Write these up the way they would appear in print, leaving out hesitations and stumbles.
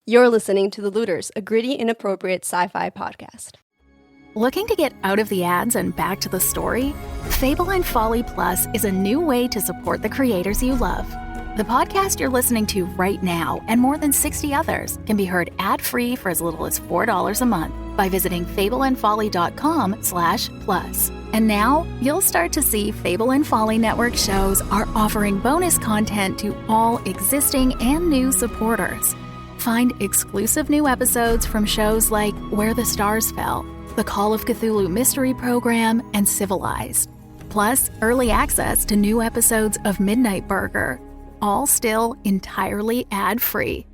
You're listening to The Looters, a gritty, inappropriate sci-fi podcast. Looking to get out of the ads and back to the story? Fable and Folly Plus is a new way to support the creators you love. The podcast you're listening to right now and more than 60 others can be heard ad-free for as little as $4 a month by visiting fableandfolly.com/plus. And now you'll start to see Fable and Folly Network shows are offering bonus content to all existing and new supporters. Find exclusive new episodes from shows like Where the Stars Fell, the Call of Cthulhu Mystery Program, and Civilized. Plus, early access to new episodes of Midnight Burger, all still entirely ad-free.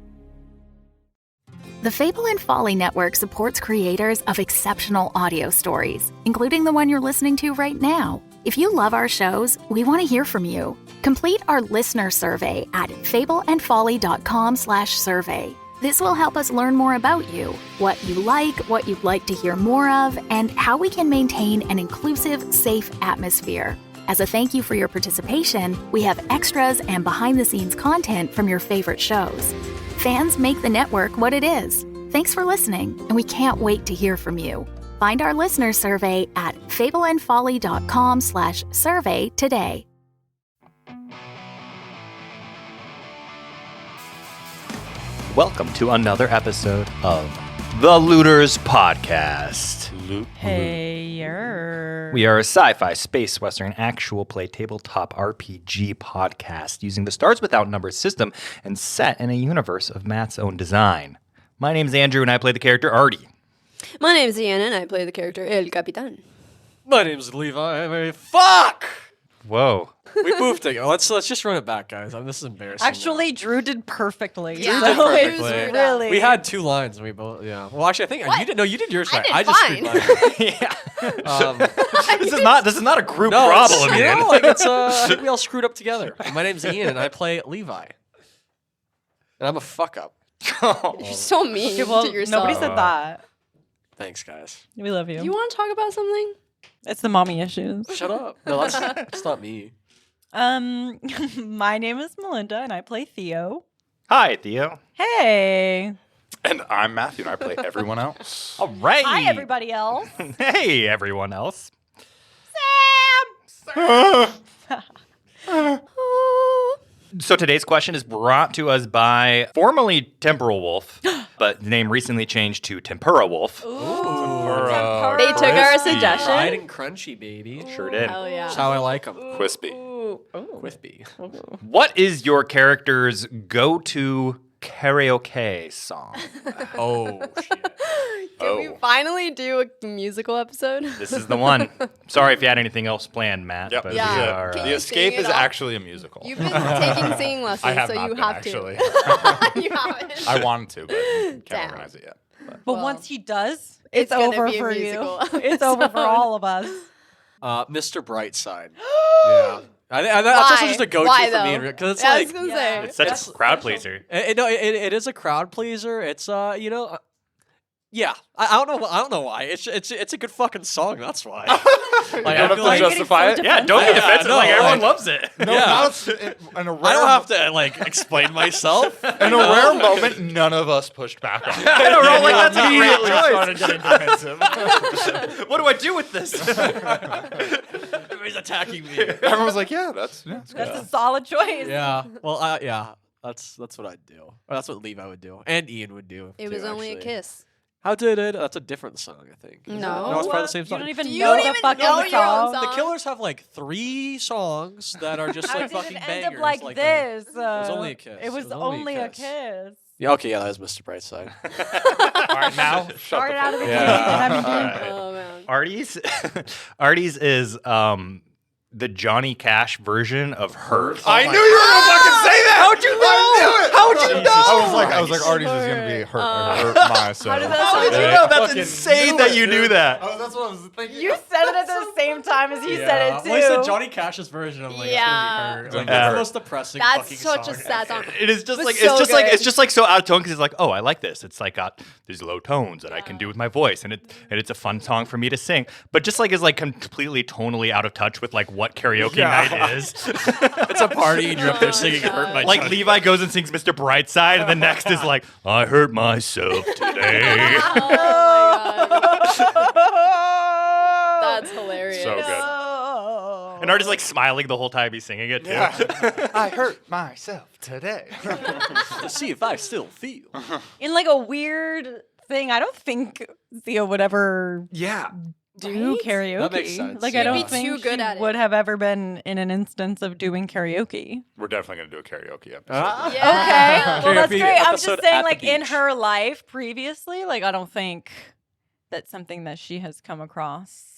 The Fable and Folly Network supports creators of exceptional audio stories, including the one you're listening to right now. If you love our shows, we want to hear from you. Complete our listener survey at fableandfolly.com/survey. This will help us learn more about you, what you like, what you'd like to hear more of, and how we can maintain an inclusive, safe atmosphere. As a thank you for your participation, we have extras and behind-the-scenes content from your favorite shows. Fans make the network what it is. Thanks for listening, and we can't wait to hear from you. Find our listener survey at fableandfolly.com/survey today. Welcome to another episode of The Looters Podcast. Hey-yer. We are a sci-fi, space, western, actual play, tabletop RPG podcast using the Stars Without Numbers system and set in a universe of Matt's own design. My name's Andrew and I play the character Ardi. My name's Ian, and I play the character El Capitan. My name's Levi. Fuck! Whoa. We moved again. Let's just run it back, guys. This is embarrassing. Actually, Drew did perfectly. Yeah, Drew did so it's perfectly. really... We had 2 lines and we both, yeah. Well, actually, I think you did. No, you did yours right. I did just screwed fine. mine. This is not a group No, problem, it's, Ian. I think we all screwed up together. My name's Ian and I play Levi. And I'm a fuck up. You're so mean Okay, well, to yourself. nobody said that. Thanks, guys. We love you. You want to talk about something? It's the mommy issues. Shut up. No, that's not me. My name is Melinda, and I play Theo. Hi, Theo. Hey. And I'm Mathew, and I play everyone else. All right. Hi, everybody else. Hey, everyone else. So today's question is brought to us by formerly Temporal Wolf, but the name recently changed to Tempura Wolf. Tempura. They took our suggestion. Fried and crunchy, baby. Sure did. Hell yeah. That's how I like them. Crispy. Crispy. What is your character's go-to karaoke song? Oh, shit. Can we finally do a musical episode? This is the one. Sorry if you had anything else planned, Matt. Yep. But Yeah. we are, Can The you Escape sing it is off? actually a musical. You've been taking singing lessons, I have so not you been, have actually. to. You haven't. I wanted to, but can't Damn. organize it yet. But Well, once he does, it's it's gonna over be a for you. musical It's over for episode. all of us. Mr. Brightside. Yeah. That's also just a go-to Why, for me. though? Because it's Yeah, I like... was gonna Yeah. say. it's such a crowd pleaser. It is a crowd pleaser. It's yeah. I don't know why. It's a good fucking song. That's why. You I don't feel have to like- justify it. Yeah, don't be Yeah, defensive. no, like everyone like- loves it. No, Yeah. not in a rare, I don't have to like explain myself. in a rare moment, none of us pushed back on it. I know, we're all like, that's a great Immediately choice. started getting defensive. What do I do with this? Everybody's attacking me. Everyone was like, yeah, that's good. That's a solid choice. Yeah. Well, yeah. That's what I'd do. Or that's what Levi would do, and Ian would do. It too, was only actually. a kiss. How did it? That's a different song, I think. Is it? No. No, it's part of the same You song. don't even You know don't the even fucking know your own song. song. The Killers have like 3 songs that are just How like did fucking it bangers. end up like a- this? It was only a kiss. It was only a kiss. Yeah, okay, yeah, that was Mr. Brightside. All right, now. Started out of the Yeah. gate and I've been doing Oh man. Artie's is the Johnny Cash version of Hurt. I knew you were gonna fucking say that. How'd you know? I knew it. How'd you know? I was like, Artie's is gonna be hurt my so. How did that How sound? did you know? That's insane that you knew that. That's what I was thinking. You said it at the same time as he said it too. Well, he said Johnny Cash's version. I'm like, Yeah. it's gonna be her. Like, Yeah. that's the most depressing That's fucking such song. a sad song. It is just It like was so good. it's just like so out of tone because it's like, oh, I like this. It's like got these low tones that I can do with my voice, and it's a fun song for me to sing. But just like is like completely tonally out of touch with like what karaoke night is. It's a party and you're up there singing "Hurt My." Like Levi goes and sings Mr. Brightside, and the next is like, I hurt myself today. Oh my god. That's hilarious. So good. And Artie's like smiling the whole time he's singing it too. I hurt myself today. to see if I still feel. In like a weird thing, I don't think Theo would ever Yeah. do karaoke. That makes sense. Like She'd I don't be think too good she at it. would have ever been in an instance of doing karaoke. We're definitely going to do a karaoke episode. Ah. Yeah. Okay, well that's Karaoke great. I'm episode just saying, at the like in beach. her life previously, like I don't think that's something that she has come across.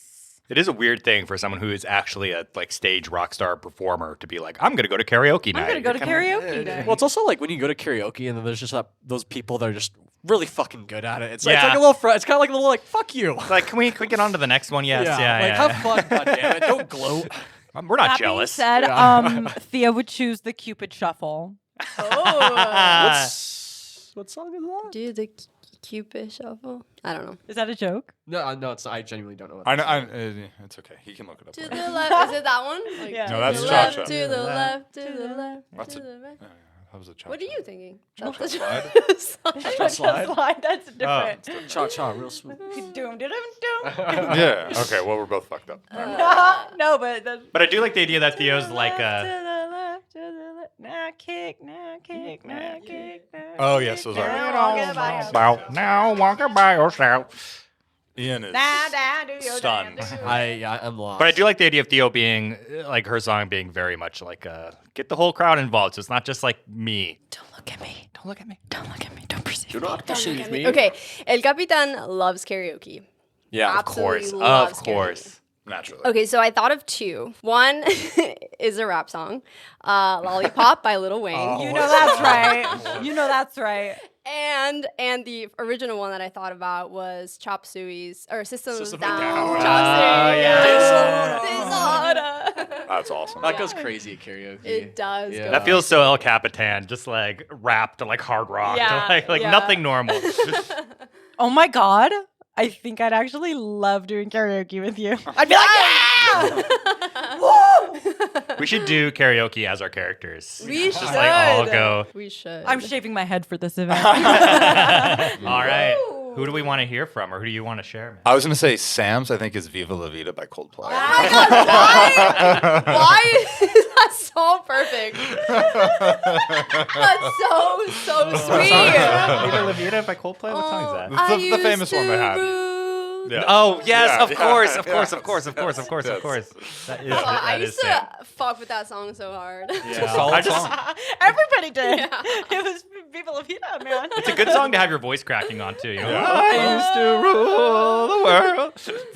It is a weird thing for someone who is actually a like stage rock star performer to be like, I'm gonna go to karaoke night. I'm gonna go to Come on. karaoke night. Well, it's also like when you go to karaoke and then there's just those people that are just really fucking good at it. It's Yeah. like a little it's kind of like a little like fuck you. Like, can we get on to the next one? Yes, yeah. Like have fun, goddammit. Don't gloat. We're not That jealous. being said, Theo would choose the Cupid Shuffle. Oh. What song is that? Do the Cupid shuffle? I don't know. Is that a joke? No, it's not. I genuinely don't know what I that know. It's okay. He can look it up. To later. the left. Is it that one? Like, Yeah. No, to that's the Cha-Cha. left, to the left, to the left, That's to a- the right. Yeah, that was a cha-cha. What are you thinking? Cha-cha slide? Cha-cha slide? That's different. Cha-cha, real smooth. Doom, doom, doom. Yeah. Okay. Well, we're both fucked up. No, but that's But I do like the idea that Theo's like to the left, to the left. Now kick, now kick, now kick. Now Oh, kick, yes, those are- now walk by yourself. Now walking by yourself. Ian is Down, down, do your stunned. damn, do your- I'm lost. But I do like the idea of Theo being like her song being very much like get the whole crowd involved. So it's not just like me. Don't look at me. Don't look at me. Don't look at me. Don't perceive Do me. not perceive me. Okay, El Capitan loves karaoke. Yeah. Of course. Absolutely loves Of course. karaoke. naturally. Okay, so I thought of two. One is a rap song, "Lollipop" by Lil Wayne. You know that's right. You know that's right. And the original one that I thought about was Chop Suey's or System of a System of a Down. Down. Chop Suey. yeah. Disorder. That's awesome. That goes crazy at karaoke. It does. Yeah. Go. That feels so El Capitan, just like rap to like hard rock, Yeah, to like yeah. nothing normal. Oh my god. I think I'd actually love doing karaoke with you. I'd be like, yeah! Woo! We should do karaoke as our characters. We Just should. like all go. We should. I'm shaving my head for this event. All right. Who do we want to hear from, or who do you want to share? Man? I was gonna say Sam's. I think is "Viva La Vida" by Coldplay. Why is that so perfect? That's so sweet. Viva La Vida by Coldplay? What song is that? It's the I famous used one they to had. rule. Yeah. Oh yes, Yeah, of yeah, course, of yeah. course, of course, of course, of course, of Yes. course. That is. I that is used to fuck with that song so hard. I just. Everybody did. Yeah. It was Viva La Vida, man. It's a good song to have your voice cracking on too. You know? Yeah. I used to rule the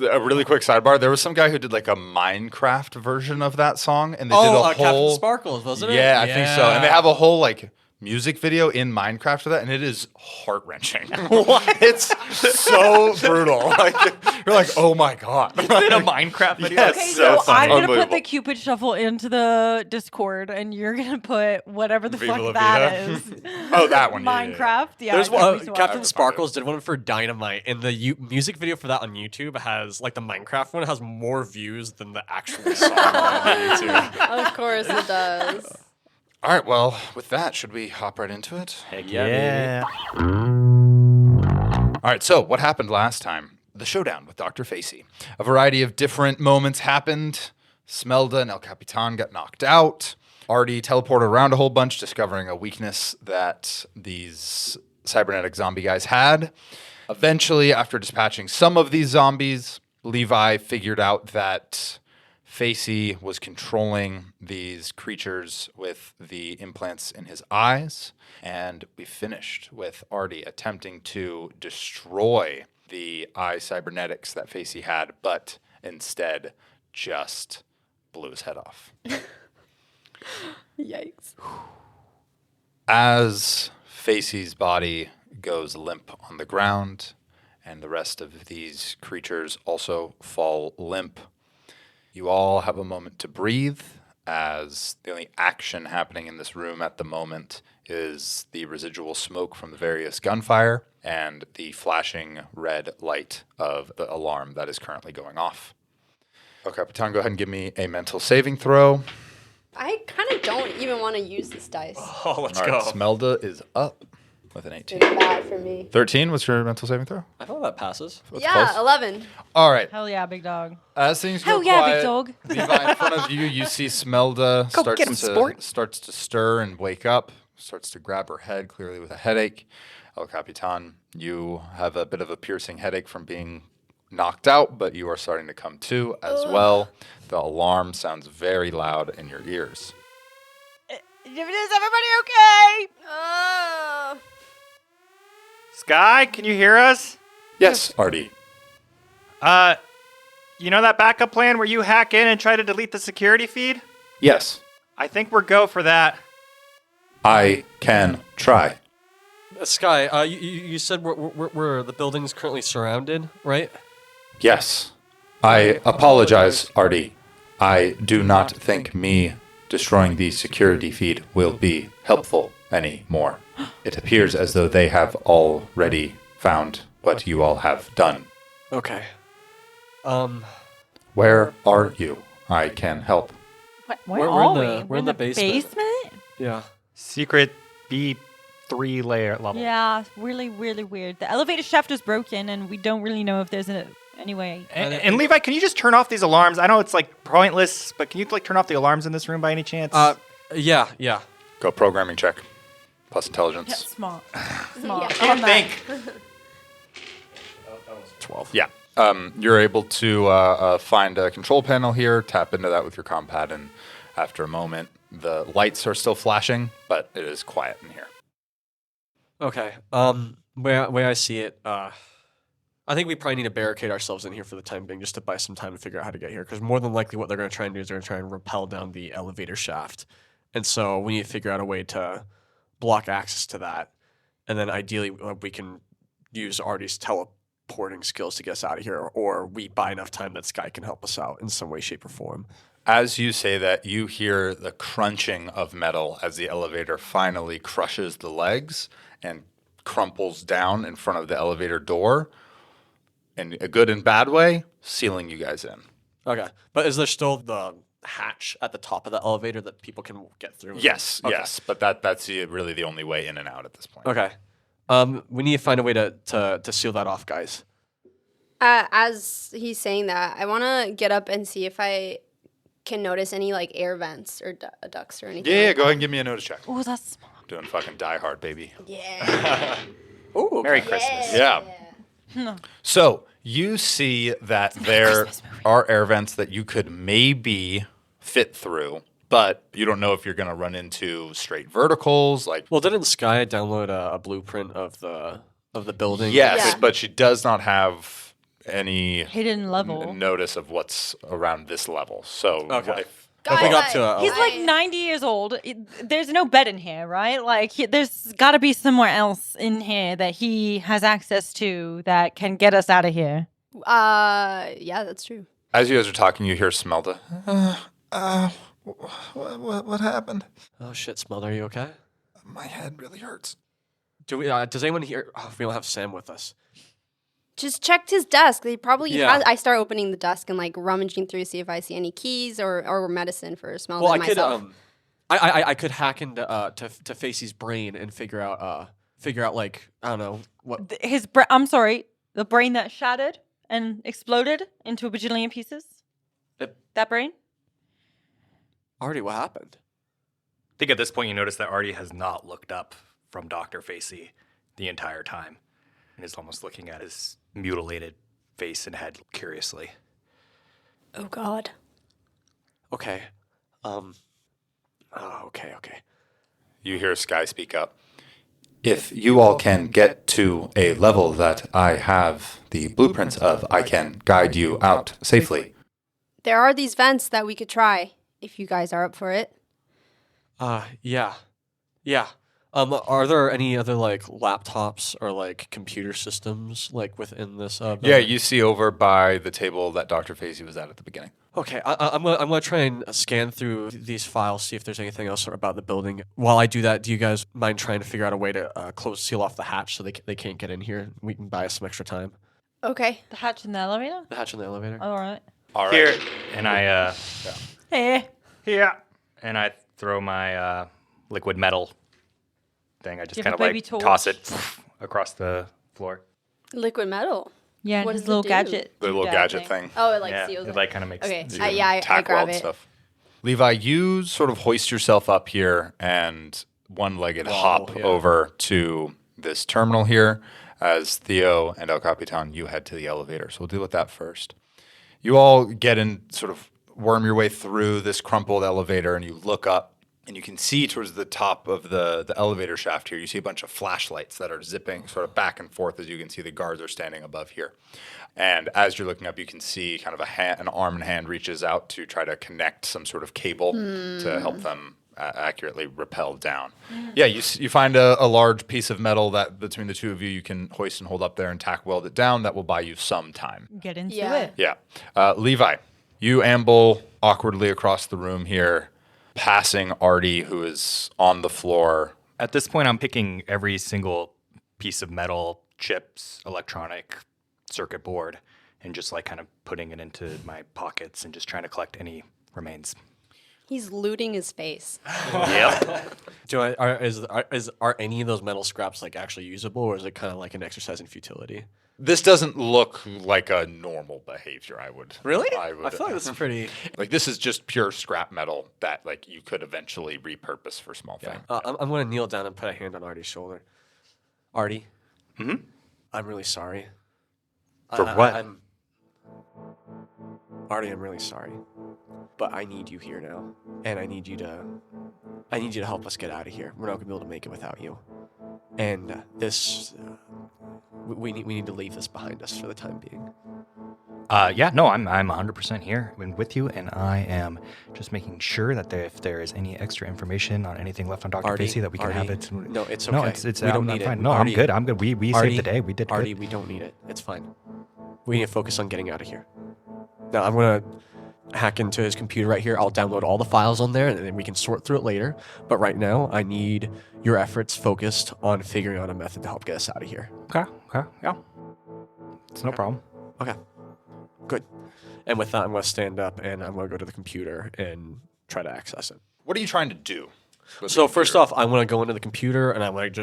world. A really quick sidebar: there was some guy who did like a Minecraft version of that song, and they did Oh, a Captain whole. Sparkles, wasn't it? Yeah, I think so. And they have a whole like music video in Minecraft for that, and it is heart wrenching. What? It's so brutal. Like you're like, oh my god. In a Minecraft video. Yes. Okay, so so funny. I'm gonna put Unbelievable. the Cupid Shuffle into the Discord, and you're gonna put whatever the Viva fuck La that Vida. is. Oh, that one. Yeah, yeah, yeah. Minecraft. Yeah. There's I can't one. be so Captain I'll Sparkles did one for Dynamite, and the music video for that on YouTube has like the Minecraft one has more views than the actual song on YouTube. Of course it does. All right. Well, with that, should we hop right into it? Heck yeah. All right, so what happened last time? The showdown with Dr. Facey. A variety of different moments happened. Smelda and El Capitan got knocked out. Ardi teleported around a whole bunch, discovering a weakness that these cybernetic zombie guys had. Eventually, after dispatching some of these zombies, Levi figured out that Facey was controlling these creatures with the implants in his eyes. And we finished with Ardi attempting to destroy the eye cybernetics that Facey had, but instead just blew his head off. Yikes. As Facey's body goes limp on the ground, and the rest of these creatures also fall limp, you all have a moment to breathe, as the only action happening in this room at the moment is the residual smoke from the various gunfire and the flashing red light of the alarm that is currently going off. El Capitan, go ahead and give me a mental saving throw. I kind of don't even want to use this dice. Oh, let's All go. right, Smelda is up with an 18. It's bad for me. 13, what's your mental saving throw? I thought that passes. That's Yeah, close. 11. All right. Hell yeah, big dog. As things go Hell yeah, quiet, big dog. Levi, in front of you, you see Smelda Go get him, sport. starts to stir and wake up, starts to grab her head, clearly with a headache. El Capitan, you have a bit of a piercing headache from being knocked out, but you are starting to come to as well. The alarm sounds very loud in your ears. Is everybody okay? Sky, can you hear us? Yes, Ardi. You know that backup plan where you hack in and try to delete the security feed? Yes, I think we're go for that. I can try. Sky, you said we're the building's currently surrounded, right? Yes. I apologize, Ardi. I do not think me destroying the security feed will be helpful anymore. It appears as though they have already found what you all have done. Okay. Where are you? I can help. Where We're are in we? the- we're in the basement. Yeah. Secret B3 layer level. Yeah, really, really weird. The elevator shaft is broken, and we don't really know if there's any way. And Levi, can you just turn off these alarms? I know it's like pointless, but can you like turn off the alarms in this room by any chance? Yeah. Go programming check. Plus Yeah, intelligence. smart. Yeah. Can't think. 12. Yeah. You're able to find a control panel here, tap into that with your compad, and after a moment, the lights are still flashing, but it is quiet in here. Okay. Way I see it, I think we probably need to barricade ourselves in here for the time being, just to buy some time to figure out how to get here. Because more than likely, what they're going to try and do is they're going to try and rappel down the elevator shaft, and so we need to figure out a way to block access to that, and then ideally we can use Ardi's teleporting skills to get us out of here, or we buy enough time that Sky can help us out in some way, shape, or form. As you say that, you hear the crunching of metal as the elevator finally crushes the legs and crumples down in front of the elevator door, in a good and bad way, sealing you guys in. Okay, but is there still the hatch at the top of the elevator that people can get through? Yes, Okay. yes, but that's really the only way in and out at this point. Okay. We need to find a way to seal that off, guys. As he's saying that, I want to get up and see if I can notice any like air vents or ducts or anything. Yeah, like go ahead and give me a notice check. Oh, that's smart. Doing fucking Die Hard, baby. that. Yeah. Ooh, Merry Christmas. Yeah. So you see that there are air vents that you could maybe fit through, but you don't know if you're going to run into straight verticals. Like, Well, didn't Sky download a blueprint of the building? yes, Yeah. but she does not have any Hidden level. notice of what's around this level. So Okay. if- If we got to a, He's like 90 years old. There's no bed in here, right? Like, there's got to be somewhere else in here that he has access to that can get us out of here. Yeah, that's true. as you guys are talking, you hear Smelda. What happened? oh shit, Smell, are you okay? My head really hurts. Do we? Does anyone here? Oh, we don't have Sam with us. Just checked his desk. They probably Yeah. has. I start opening the desk and like rummaging through, see if I see any keys or medicine for smell. Well, I myself. could I could hack into to Facey's brain and figure out like I don't know what. I'm sorry, the brain that shattered and exploded into a bajillion pieces. That brain? Ardi, what happened? I think at this point you notice that Ardi has not looked up from Dr. Facey the entire time and is almost looking at his mutilated face and head curiously. Oh God. Okay. Oh, okay. You hear Sky speak up. If you all can get to a level that I have the blueprints of, I can guide you out safely. There are these vents that we could try if you guys are up for it. Yeah. Are there any other like laptops or like computer systems like within this? Yeah, building? you see over by the table that Dr. Facey was at the beginning. Okay, I'm gonna try and scan through these files, see if there's anything else about the building. While I do that, do you guys mind trying to figure out a way to seal off the hatch so they can't get in here? We can buy us some extra time. Okay. The hatch in the elevator? The hatch in the elevator. All right. All right. Here, and I Hey. and I throw my liquid metal thing. I just You kind have of a like baby toss torch? it across the floor. Liquid metal. Yeah, What his does it little do? gadget. The little dad gadget thing. Oh, it like Yeah, seals it it. like kind of makes. Okay. you Yeah, I Tack grab weld it. stuff. Levi, you sort of hoist yourself up here and one-legged hop over to this terminal here as Theo and El Capitan, you head to the elevator. So we'll deal with that first. You all get in, sort of worm your way through this crumpled elevator, and you look up, and you can see towards the top of the elevator shaft here, you see a bunch of flashlights that are zipping sort of back and forth. As you can see, the guards are standing above here. And as you're looking up, you can see kind of an arm and hand reaches out to try to connect some sort of cable to help them accurately rappel down. Yeah, you find a large piece of metal that between the two of you can hoist and hold up there and tack weld it down. That will buy you some time. Get into Yeah. it. Yeah. Levi, you amble awkwardly across the room here, passing Ardi, who is on the floor. At this point, I'm picking every single piece of metal, chips, electronic circuit board, and just like kind of putting it into my pockets and just trying to collect any remains. He's looting his face. Yep. Are any of those metal scraps like actually usable, or is it kind of like an exercise in futility? This doesn't look like a normal behavior, I would. Really? I would. I feel like this is pretty. Like, this is just pure scrap metal that, like, you could eventually repurpose for small things. I'm going to kneel down and put a hand on Ardi's shoulder. Ardi, I'm really sorry. For what? Ardi, I'm really sorry, but I need you here now, and I need you to help us get out of here. We're not gonna be able to make it without you, and we need to leave this behind us for the time being. Yeah, no, I'm 100% here and with you, and I am just making sure that if there is any extra information on anything left on Dr. Ardi, Facey, that we can have it. No, it's No, okay. it's We don't I'm need fine. it. No, Ardi, I'm good. I'm good. We Ardi, saved the day. We did Ardi, good. we don't need it. It's fine. We need to focus on getting out of here. Now, I'm going to hack into his computer right here. I'll download all the files on there, and then we can sort through it later. But right now, I need your efforts focused on figuring out a method to help get us out of here. Okay, yeah. It's no problem. Okay. Good. And with that, I'm going to stand up, and I'm going to go to the computer and try to access it. What are you trying to do? So first off, I want to go into the computer, and I want to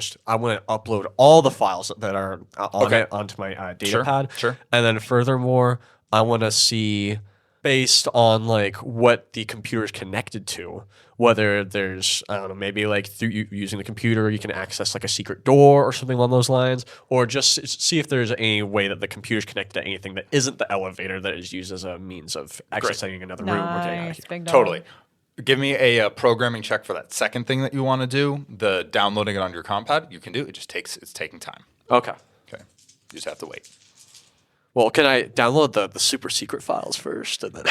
upload all the files that are on it onto my data pad. Sure. And then furthermore, I want to see, based on like what the computer is connected to, whether there's, I don't know, maybe like through using the computer, you can access like a secret door or something along those lines, or just see if there's any way that the computer is connected to anything that isn't the elevator that is used as a means of accessing another room or getting out of here. Big dog. Totally. Give me a programming check for that second thing that you want to do. The downloading it on your compad, you can do. It's taking time. Okay. Okay. You just have to wait. Well, can I download the super secret files first, and then?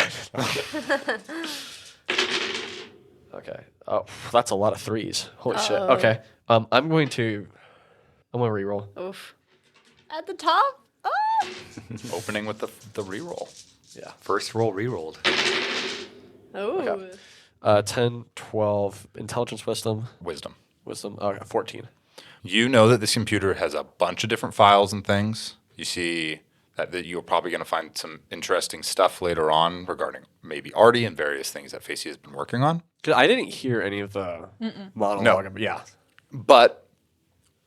Okay. Oh, that's a lot of threes. Holy shit. Okay. I'm going to reroll. Oof. At the top? Ah! Opening with the reroll. Yeah. First roll re-rolled. Oh. 10, 12, intelligence, wisdom. Wisdom. 14. You know that this computer has a bunch of different files and things. You see that you're probably going to find some interesting stuff later on regarding maybe Ardi and various things that Facey has been working on. 'Cause I didn't hear any of the monologue. No. Yeah. But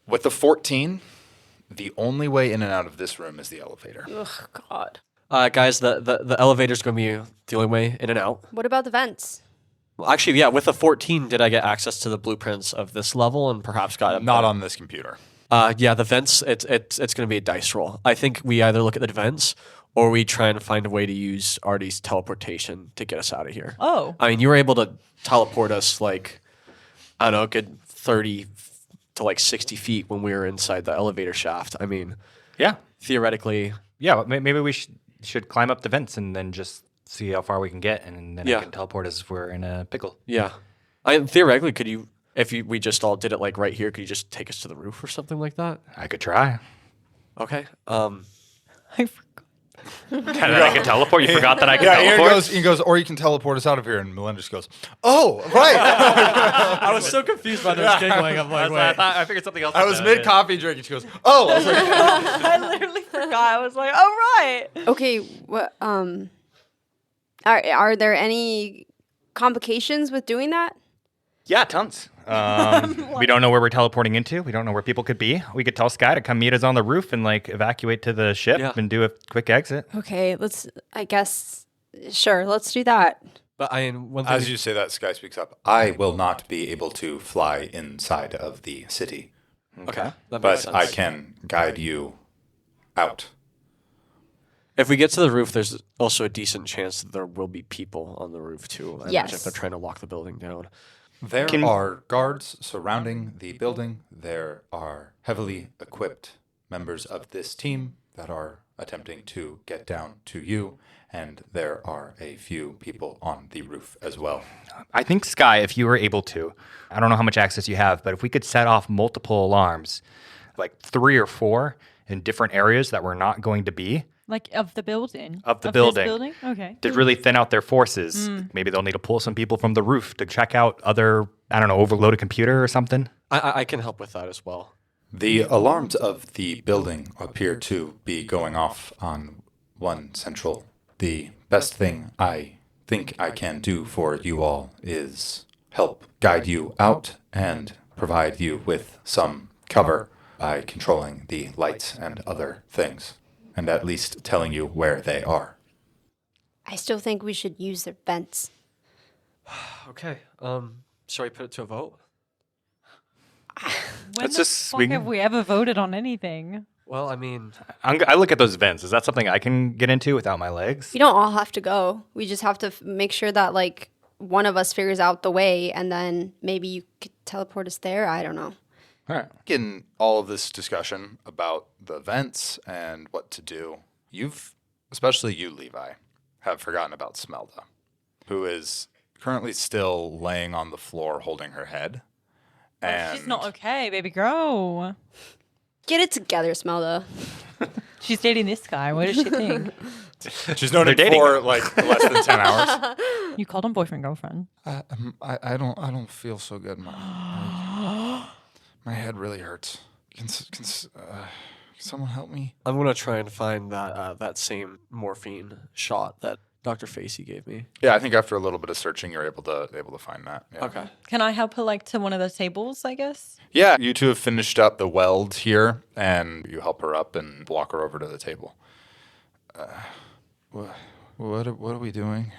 with the 14, the only way in and out of this room is the elevator. Ugh, God. Guys, the elevator's going to be the only way in and out. What about the vents? Well, actually, yeah, with the 14, did I get access to the blueprints of this level and perhaps got Not on this computer. Yeah, the vents, it's going to be a dice roll. I think we either look at the vents or we try and find a way to use Ardi's teleportation to get us out of here. Oh. I mean, you were able to teleport us like, I don't know, a good 30 to like 60 feet when we were inside the elevator shaft. I mean, Yeah. theoretically. Yeah, but maybe we should climb up the vents and then just see how far we can get, and then Yeah. I can teleport us if we're in a pickle. Yeah. Theoretically, could you, we just all did it like right here, could you just take us to the roof or something like that? I could try. Okay. I forgot. And then I can teleport. You forgot that I can Yeah, teleport? Ian goes, or you can teleport us out of here. And Melinda just goes, oh, right. I was so confused by this giggling. I'm like, wait. I figured something else. I was mid-coffee drink. And she goes, oh. I was like, I literally forgot. I was like, oh, right. Okay, what Are there any complications with doing that? Yeah, tons. We don't know where we're teleporting into. We don't know where people could be. We could tell Sky to come meet us on the roof and like evacuate to the ship and do a quick exit. Okay, sure, let's do that. But one thing As you say that, Sky speaks up. I will not be able to fly inside of the city, okay, that makes but sense. I can guide you out. If we get to the roof, there's also a decent chance that there will be people on the roof too. I imagine if they're trying to lock the building down. There are guards surrounding the building. There are heavily equipped members of this team that are attempting to get down to you, and there are a few people on the roof as well. I think, Sky, if you were able to, I don't know how much access you have, but if we could set off multiple alarms, like 3 or 4 in different areas that we're not going to be, Like of the building? Of the this building. building? Okay. to really thin out their forces. Maybe they'll need to pull some people from the roof to check out other, I don't know, overload a computer or something. I can help with that as well. The alarms of the building appear to be going off on one central. The best thing I think I can do for you all is help guide you out and provide you with some cover by controlling the lights and other things, and at least telling you where they are. I still think we should use their vents. Okay. Shall we put it to a vote? When Let's the just- fuck we have can- we ever voted on anything? Well, I mean, I look at those vents. Is that something I can get into without my legs? We don't all have to go. We just have to make sure that like one of us figures out the way, and then maybe you could teleport us there. I don't know. All right. In all of this discussion about the events and what to do, especially you, Levi, have forgotten about Smelda, who is currently still laying on the floor holding her head. And She's not okay, baby girl. Get it together, Smelda. She's dating this guy. What does she think? she's known They're him dating for like less than 10 hours. You called him boyfriend, girlfriend. I don't feel so good. My head really hurts. Can someone help me? I'm gonna try and find that same morphine shot that Dr. Facey gave me. Yeah, I think after a little bit of searching, you're able to find that. Yeah. Okay. Can I help her like to one of the tables, I guess? Yeah, you two have finished up the weld here, and you help her up and walk her over to the table. What are we doing?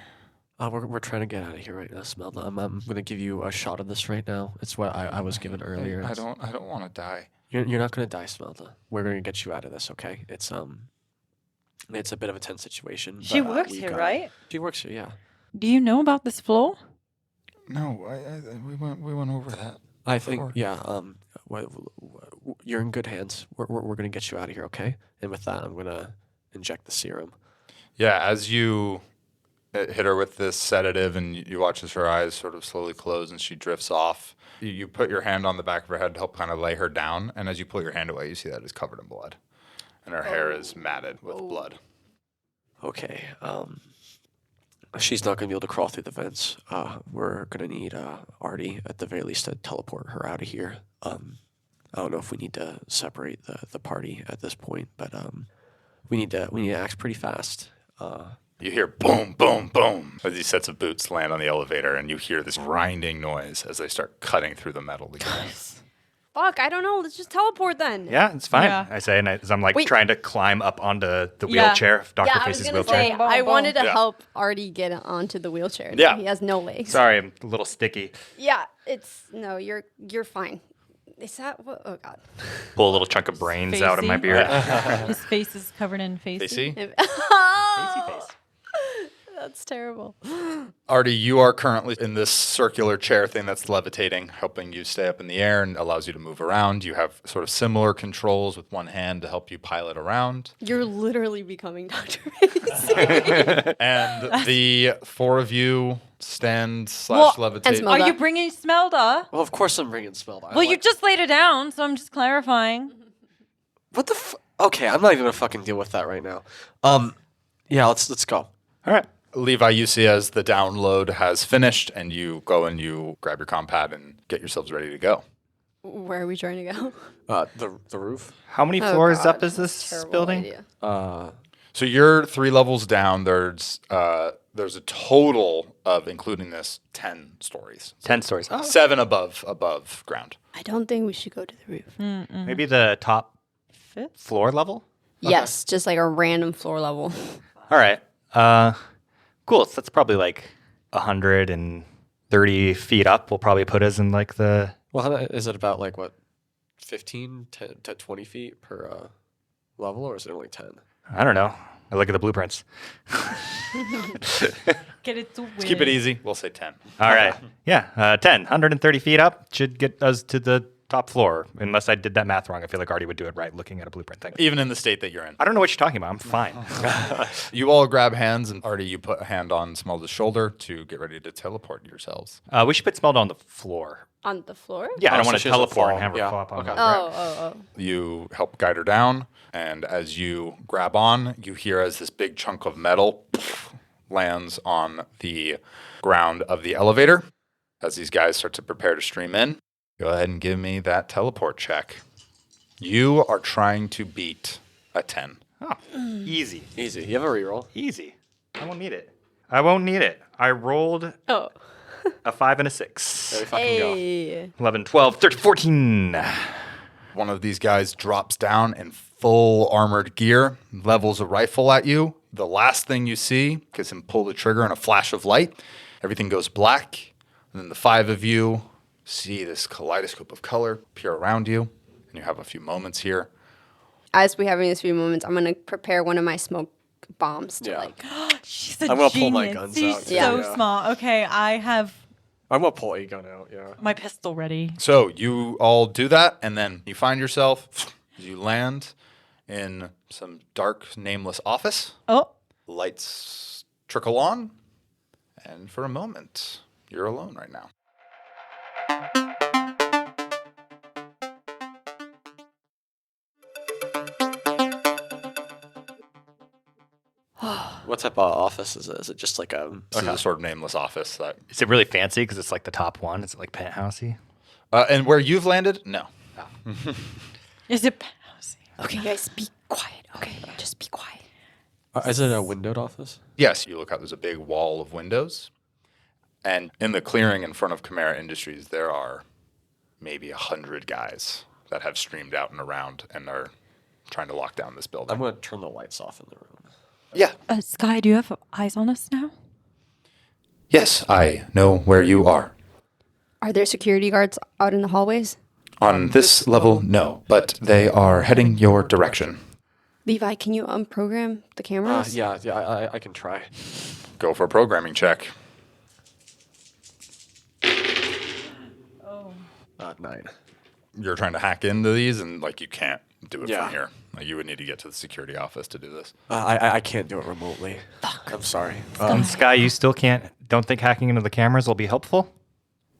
We're trying to get out of here right now, Smelda. I'm gonna give you a shot of this right now. It's what I was given earlier. I don't want to die. You're not gonna die, Smelda. We're gonna get you out of this, okay? It's a bit of a tense situation. She but, works we've here, got- right? She works here, yeah. Do you know about this floor? No, we went over that. I think, Sure. yeah. You're in good hands. We're gonna get you out of here, okay? And with that, I'm gonna inject the serum. Yeah, as you hit her with this sedative and you watch as her eyes sort of slowly close and she drifts off, you put your hand on the back of her head to help kind of lay her down. And as you pull your hand away, you see that it's covered in blood. And her hair is matted with blood. Okay. She's not gonna be able to crawl through the vents. We're gonna need Ardi at the very least to teleport her out of here. I don't know if we need to separate the party at this point, but we need to act pretty fast. You hear boom, boom, boom as these sets of boots land on the elevator, and you hear this grinding noise as they start cutting through the metal together. Fuck, I don't know. Let's just teleport then. Yeah, it's fine. Yeah. I say, and as I'm like Wait. trying to climb up onto the Yeah. wheelchair, Dr. Yeah, I was Face's gonna wheelchair. say, Boom, I boom, wanted to boom. help Artie get onto the wheelchair. Yeah. He has no legs. Sorry, I'm a little sticky. Yeah, you're fine. Is that what? Oh God. Pull a little chunk of brains out of my Facey. beard. His face is covered in face. They see? Oh, that's terrible. Artie, you are currently in this circular chair thing that's levitating, helping you stay up in the air and allows you to move around. You have sort of similar controls with one hand to help you pilot around. You're literally becoming Dr. Face. And the four of you stand / Well, levitate. and Are Smelda. you bringing Smelda? Well, of course I'm bringing Smelda. Well, you just laid her down, so I'm just clarifying. What the Okay, I'm not even gonna fucking deal with that right now. Yeah, let's go. All right. Levi, you see as the download has finished, and you go and you grab your compad and get yourselves ready to go. Where are we trying to go? The roof. How many Oh, floors God, up is that's a this terrible building? idea. So you're 3 levels down. There's There's a total of, including this, 10 stories. 10 stories. Oh. 7 above ground. I don't think we should go to the roof. Maybe the top Fifth? floor level? Yes, just like a random floor level. All right. Cool. So that's probably like 130 feet up. We'll probably put us in like the... Well, is it about like what, 15 to 20 feet per level, or is it only 10? I don't know. I look at the blueprints. Get it to Let's keep it easy. We'll say 10. All right. Yeah, 10. 130 feet up should get us to the top floor. Unless I did that math wrong. I feel like Ardi would do it right looking at a blueprint thing. Even in the state that you're in. I don't know what you're talking about. I'm fine. You all grab hands, and Ardi, you put a hand on Smelda's shoulder to get ready to teleport yourselves. We should put Smelda on the floor. On the floor? Yeah, I don't so want she to doesn't teleport fall. and have her Yeah, fall up on okay. the ground. Oh. You help guide her down, and as you grab on, you hear as this big chunk of metal lands on the ground of the elevator. As these guys start to prepare to stream in, go ahead and give me that teleport check. You are trying to beat a 10. Oh, easy. Easy. You have a reroll. Easy. I won't need it. I won't need it. I rolled Oh. a 5 and a 6. There we fucking go. Hey. 11, 12, 13, 14. One of these guys drops down in full armored gear, levels a rifle at you. The last thing you see is him pull the trigger in a flash of light. Everything goes black. And then the 5 of you see this kaleidoscope of color appear around you. And you have a few moments here. As we're having these few moments, I'm going to prepare one of my smoke bombs to Yeah. like... She's a I'm gonna genius. pull my guns She's out, so yeah. smart. Okay, I have I'm gonna pull a gun out. Yeah. my pistol ready. So you all do that, and then you find yourself, as you land in some dark, nameless office. Oh, Lights trickle on, and for a moment, you're alone right now. What type of office is it? Is it just like a? This is a sort of nameless office. That, Is it really fancy because it's like the top one? Is it like penthousey? and where you've landed, no. is it housing? Okay, guys, be quiet. Okay, just be quiet. Is it a windowed office? Yes, you look out, there's a big wall of windows. And in the clearing in front of Chimera Industries, there are maybe 100 guys that have streamed out and around and are trying to lock down this building. I'm gonna turn the lights off in the room. Yeah. Sky, do you have eyes on us now? Yes, I know where you are. Are there security guards out in the hallways? On this level, no, but they are heading your direction. Levi, can you unprogram the cameras? Yeah. I can try. Go for a programming check. 9. You're trying to hack into these, and like you can't do it Yeah. from here. Like, you would need to get to the security office to do this. I can't do it remotely. Fuck. I'm sorry. And Sky, you still don't think hacking into the cameras will be helpful?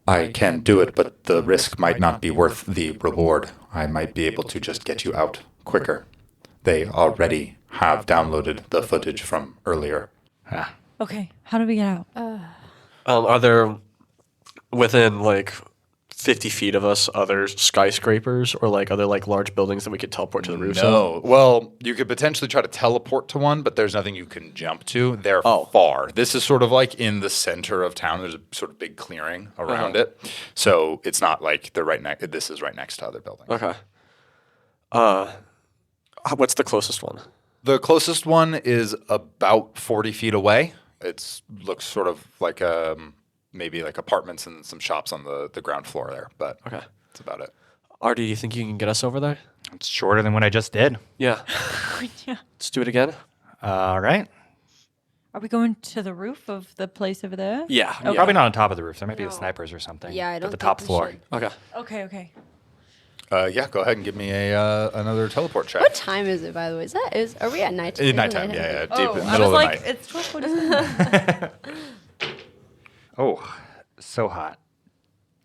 I can do it, but the risk might not be worth the reward. I might be able to just get you out quicker. They already have downloaded the footage from earlier. Ah. Okay, how do we get out? Are there within like 50 feet of us other skyscrapers or like other like large buildings that we could teleport to the roofs of? No. Well, you could potentially try to teleport to one, but there's nothing you can jump to. They're far. This is sort of like in the center of town. There's a sort of big clearing around it. So it's not like they're right next. This is right next to other buildings. Okay. What's the closest one? The closest one is about 40 feet away. It looks sort of like maybe like apartments and some shops on the ground floor there, but Okay. that's about it. Ardi, do you think you can get us over there? It's shorter than what I just did. Yeah. Yeah. Let's do it again. All right. Are we going to the roof of the place over there? Yeah. Okay. Probably not on top of the roof. There might be No. the snipers or something. Yeah, I At don't the think top we floor. should. Okay. Okay. Yeah, go ahead and give me another teleport check. What time is it, by the way? Are we at night? Nighttime, yeah, deep in the I middle was of the like, night. it's 12:47. Oh, so hot.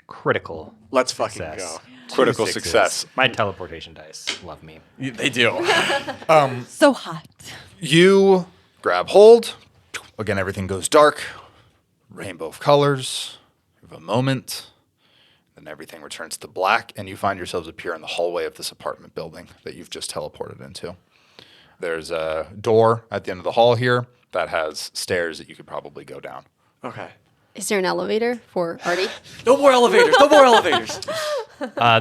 Critical. Let's fucking Success. go. Critical 2 6s. success. My teleportation dice love me. They do. So hot. You grab hold. Again, everything goes dark. Rainbow of colors. You have a moment. Then everything returns to black, and you find yourselves appear in the hallway of this apartment building that you've just teleported into. There's a door at the end of the hall here that has stairs that you could probably go down. Okay. Is there an elevator for Ardi? No more elevators. No more elevators.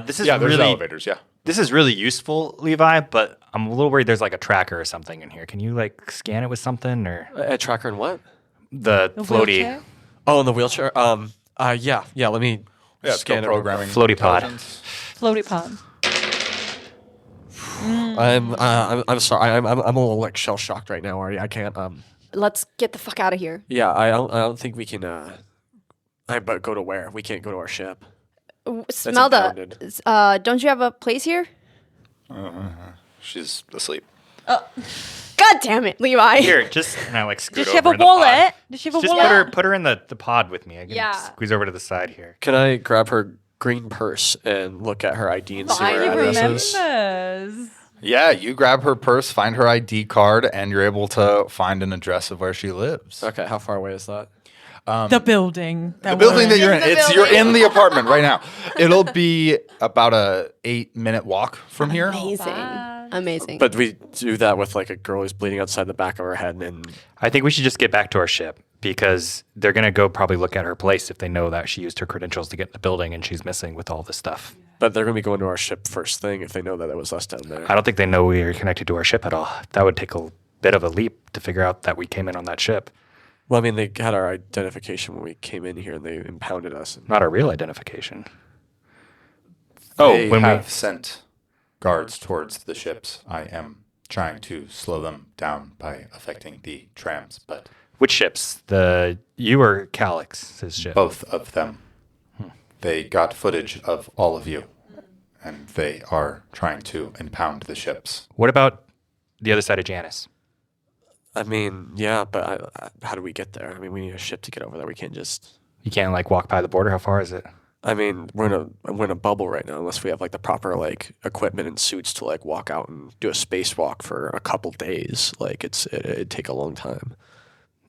This is Yeah, there's really elevators, yeah. this is really useful, Levi. But I'm a little worried. There's like a tracker or something in here. Can you like scan it with something or A tracker and what? the floaty Wheelchair? Oh, in the wheelchair. Yeah. Let me Yeah, it's scan called it. programming. Floaty pod. intelligence. Floaty pod. I'm sorry. I'm a little like shell shocked right now, Ardi. I can't. Let's get the fuck out of here. Yeah. I don't think we can. But go to where? We can't go to our ship. Smelda, impounded. don't you have a place here? She's asleep. God damn it, Levi. Here, just and I like scoot Does over she have a in the pod. wallet? Does she have a Just wallet? put her in the pod with me. I can Yeah. squeeze over to the side here. Can I grab her green purse and look at her ID and see Fine, where her you address is? Remembers. Yeah, you grab her purse, find her ID card, and you're able to find an address of where she lives. Okay. How far away is that? The building. The building that you're in, In the you're building. in the apartment right now. It'll be about a 8-minute walk from here. Amazing. But we do that with like a girl who's bleeding outside the back of her head, and I think we should just get back to our ship because they're gonna go probably look at her place if they know that she used her credentials to get in the building and she's missing with all this stuff. but they're gonna be going to our ship first thing if they know that it was us down there. I don't think they know we are connected to our ship at all. That would take a bit of a leap to figure out that we came in on that ship. Well, I mean, they had our identification when we came in here, and they impounded us. Not our real identification. Oh, They when have we sent guards towards the ships. I am trying to slow them down by affecting the trams, but which ships? The you or Calix's ship? both of them. They got footage of all of you, and they are trying to impound the ships. What about the other side of Janus? I mean, yeah, but how do we get there? I mean, we need a ship to get over there. We can't just. You can't like walk by the border. How far is it? I mean, we're in a bubble right now, unless we have like the proper like equipment and suits to like walk out and do a spacewalk for a couple days. Like it'd take a long time.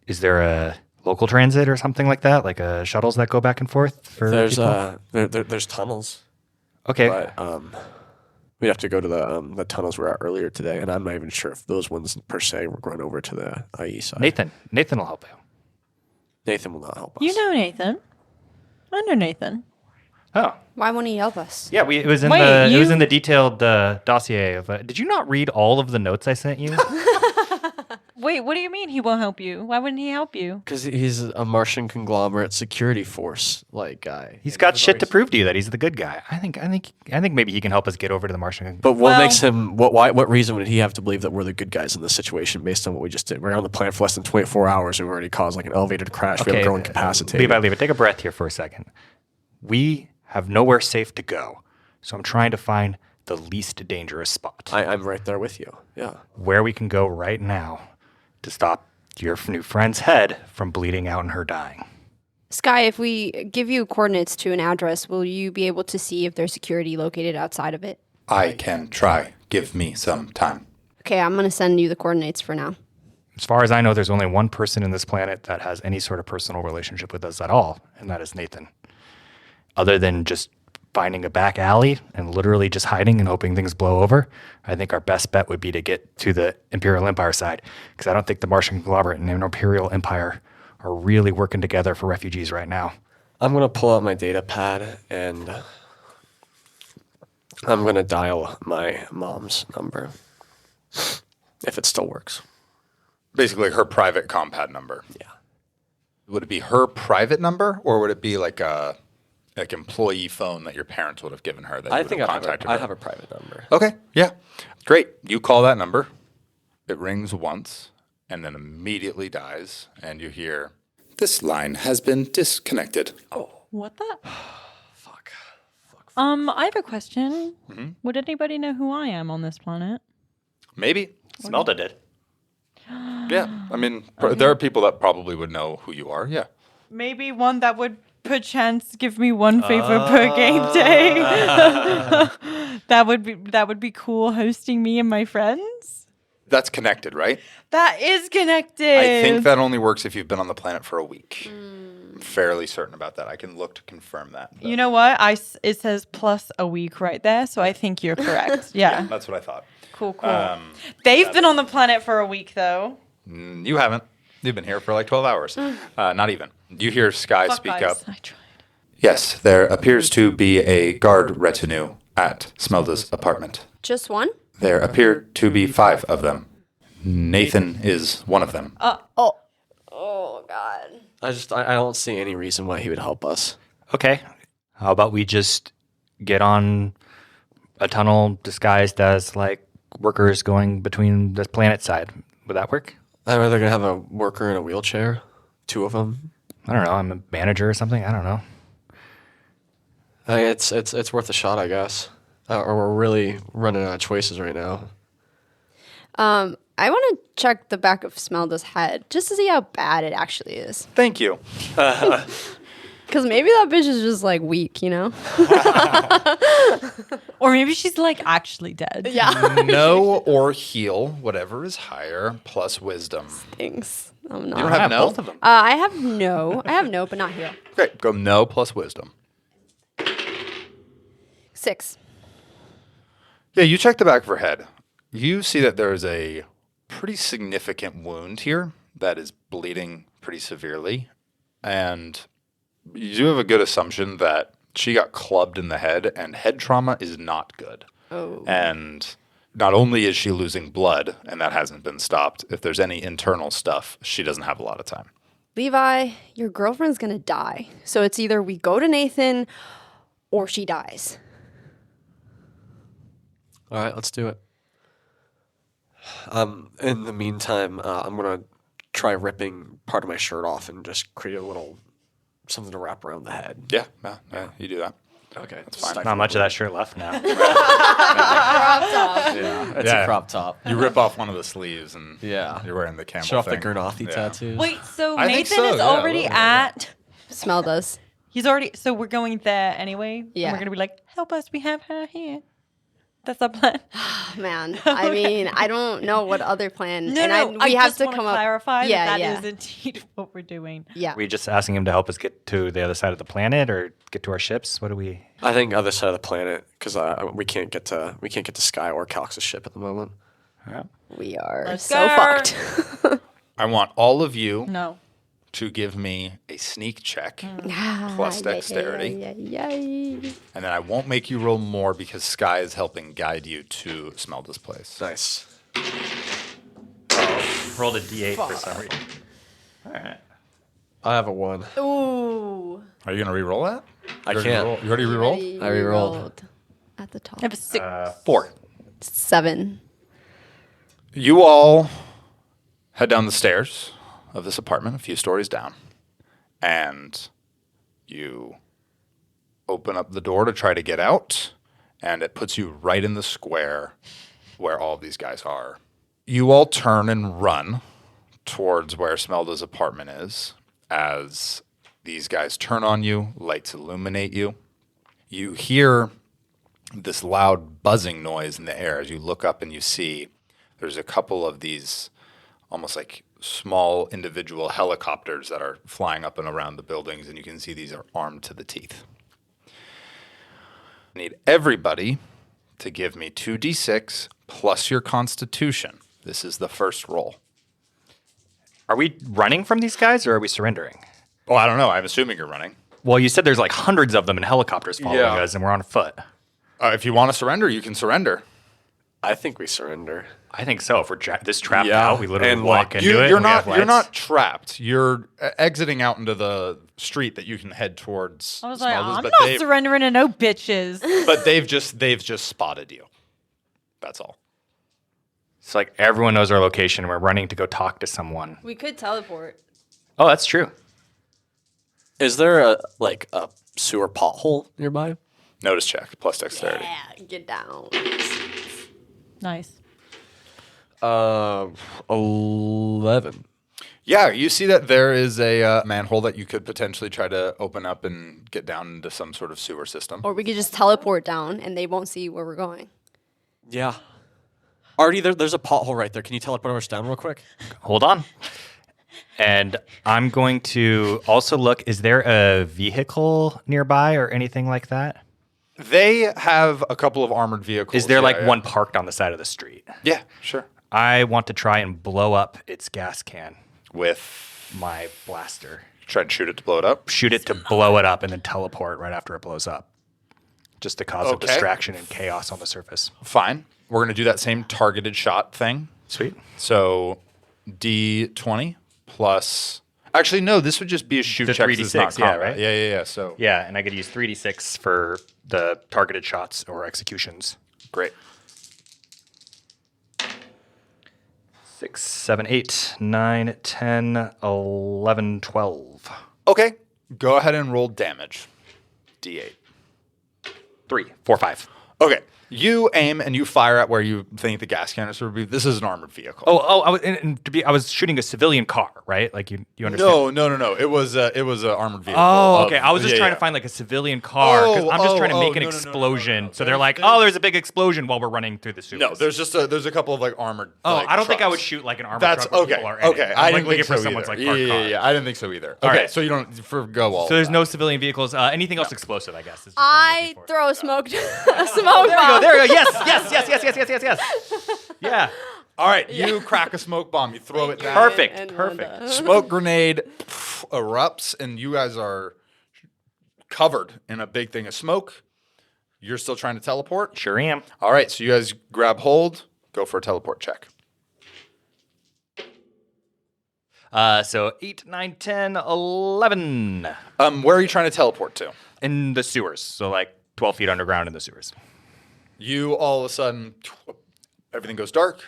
Is there a local transit or something like that? Like shuttles that go back and forth for There's people? there's tunnels, Okay. but we'd have to go to the tunnels we were at earlier today, and I'm not even sure if those ones per se were going over to the IE side. Nathan will help you. Nathan will not help us. You know Nathan. I know Nathan. Oh, Why won't he help us? yeah. It was in Wait, it was you- in the detailed dossier of. Did you not read all of the notes I sent you? Wait, what do you mean he won't help you? Why wouldn't he help you? Because he's a Martian conglomerate security force like guy. He's got shit to prove to you that he's the good guy. I think maybe he can help us get over to the Martian. But what Well- makes him? What reason would he have to believe that we're the good guys in this situation based on what we just did? We're on the planet for less than 24 hours, and we already caused like an elevator to crash. We have a girl incapacitated. Levi, take a breath here for a second. We have nowhere safe to go, so I'm trying to find the least dangerous spot I'm right there with you. Yeah. where we can go right now to stop your new friend's head from bleeding out and her dying. Sky, if we give you coordinates to an address, will you be able to see if there's security located outside of it? I can try. Give me some time. Okay, I'm going to send you the coordinates for now. As far as I know, there's only one person in this planet that has any sort of personal relationship with us at all, and that is Nathan. Other than just finding a back alley and literally just hiding and hoping things blow over, I think our best bet would be to get to the Imperial Empire side, because I don't think the Martian conglomerate and the Imperial Empire are really working together for refugees right now. I'm gonna pull out my data pad and I'm gonna dial my mom's number if it still works. Basically, her private compad number. Yeah. Would it be her private number, or would it be like a employee phone that your parents would have given her? That you I would think have I'd contacted have her? a private number. Okay, yeah, great. You call that number. It rings once, and then immediately dies, and you hear, "This line has been disconnected." What the? Fuck. I have a question. Would anybody know who I am on this planet? Maybe. Smelda did. Yeah, I mean, there are people that probably would know who you are. Yeah. Maybe one that would perchance give me one favor per game day. that would be cool hosting me and my friends. That's connected, right? That is connected. I think that only works if you've been on the planet for a week. I'm fairly certain about that. I can look to confirm that. but- You know what? It says plus a week right there, so I think you're correct. Yeah. That's what I thought. Cool. They've been on the planet for a week, though. You haven't. You've been here for like 12 hours. Not even. You hear Sky Fuck, speak guys. up. I tried. Yes, there appears to be a guard retinue at Smelda's apartment. Just one? There appear to be 5 of them. Nathan is one of them. Oh, God. I don't see any reason why he would help us. Okay. How about we just get on a tunnel disguised as like workers going between the planet side? Would that work? I mean, they're gonna have a worker in a wheelchair, 2 of them. I don't know. I'm a manager or something. I don't know. I mean, it's worth a shot, I guess. Or we're really running out of choices right now. I want to check the back of Smelda's head just to see how bad it actually is. Thank you. Because maybe that bitch is just like weak, you know? Or maybe she's like actually dead. Yeah. Know or heal, whatever is higher, plus wisdom. Thanks. I'm You not. don't have no? both of them. I have no, but not heal. Great. Go no plus wisdom. 6. Yeah, you check the back of her head. You see that there is a pretty significant wound here that is bleeding pretty severely. And you do have a good assumption that she got clubbed in the head, and head trauma is not good. Oh. And not only is she losing blood, and that hasn't been stopped, if there's any internal stuff, she doesn't have a lot of time. Levi, your girlfriend's going to die. So it's either we go to Nathan or she dies. All right, let's do it. In the meantime, I'm gonna try ripping part of my shirt off and just create a little something to wrap around the head. Yeah, you do that. Okay, that's fine. Not much of that shirt left now. Yeah, it's Yeah. a crop top. You rip off one of the sleeves, and Yeah. you're wearing the camel Show off thing. the Gernothy Yeah. tattoos. Wait, so I think Nathan so, is yeah, already a little bit, at. Smell does. He's already. So we're going there anyway. Yeah. And we're gonna be like, help us. We have her here. That's our plan. Man, I mean, I don't know what other plan. No, and I we have just to want come to up. clarify Yeah, that yeah. that is indeed what we're doing. Yeah. Are we just asking him to help us get to the other side of the planet or get to our ships? What do we? I think other side of the planet because we can't get to Sky or Calix's ship at the moment. We are Let's so go. fucked. I want all of you No. to give me a sneak check, Plus Plus dexterity. Yay. and then I won't make you roll more because Sky is helping guide you to Smelda's place. Nice. Rolled a d8 for some reason. All right. I have a 1. Ooh. Are you going to re-roll that? I You already can't. re-roll- You already re-rolled? I re-rolled. At the top. I have a 6. 4. 7. You all head down the stairs of this apartment, a few stories down, and you open up the door to try to get out, and it puts you right in the square where all these guys are. You all turn and run towards where Smelda's apartment is as these guys turn on you, lights illuminate you. You hear this loud buzzing noise in the air as you look up and you see there's a couple of these almost like small individual helicopters that are flying up and around the buildings, and you can see these are armed to the teeth. I need everybody to give me 2d6 plus your constitution. This is the first roll. Are we running from these guys or are we surrendering? Oh, I don't know. I'm assuming you're running. Well, you said there's like hundreds of them in helicopters following Yeah. us, and we're on foot. If you want to surrender, you can surrender. I think we surrender. I think so. If we're this trapped Yeah, out, we literally and, walk like, into it. You're and we have not. You're lights. not trapped. You're exiting out into the street that you can head towards. I was like, Smelda's, I'm but not they've- surrendering to no bitches. But they've just spotted you. That's all. It's like everyone knows our location, and we're running to go talk to someone. We could teleport. Oh, that's true. Is there a sewer pothole nearby? Notice check plus dexterity. Yeah, get down. Nice. 11. Yeah, you see that there is a manhole that you could potentially try to open up and get down into some sort of sewer system. Or we could just teleport down and they won't see where we're going. Yeah. Ardi, there's a pothole right there. Can you teleport us down real quick? Hold on. And I'm going to also look. Is there a vehicle nearby or anything like that? They have a couple of armored vehicles. Is there Yeah, like yeah. one parked on the side of the street? Yeah, sure. I want to try and blow up its gas can With my blaster. try and shoot it to blow it up. Shoot it to blow it up and then teleport right after it blows up. Just to cause a Okay. distraction and chaos on the surface. Fine. We're going to do that same targeted shot thing. Sweet. So D20 plus. Actually, no, this would just be a shoot The check. 'cause it's not 3d6, yeah, combat. right? Yeah. So Yeah, and I could use 3d6 for the targeted shots or executions. great. 6, 7, 8, 9, 10, 11, 12. Okay. Go ahead and roll damage. D8. 3, 4, 5. Okay. You aim and you fire at where you think the gas canister would be. This is an armored vehicle. I was shooting a civilian car, right? Like you understand? No. It was an armored vehicle. Oh, okay. I was just Yeah, trying yeah. to find like a civilian car because I'm just trying to make an no. explosion. So they're There's- like, oh, there's a big explosion while we're running through the sewers. No, there's a couple of like armored. Oh, like, I don't think I trucks. would shoot like an armored That's truck where okay. people are in it. Okay, I'm I like didn't looking think for so someone's either. like parked car. Yeah. I didn't think so either. All Okay, right. so you don't forgo all. So there's of no that. civilian vehicles. Anything else explosive, I guess. is just what I'm I looking for. throw a smoke There we bomb. go. There we go. Yes. Yeah. All right, you crack a smoke bomb. You throw it down. Perfect. And Perfect. Melinda. Smoke grenade erupts, and you guys are covered in a big thing of smoke. You're still trying to teleport. Sure am. All right, so you guys grab hold. Go for a teleport check. So 8, 9, 10, 11. Where are you trying to teleport to? In the sewers. So like 12 feet underground in the sewers. You all of a sudden, everything goes dark.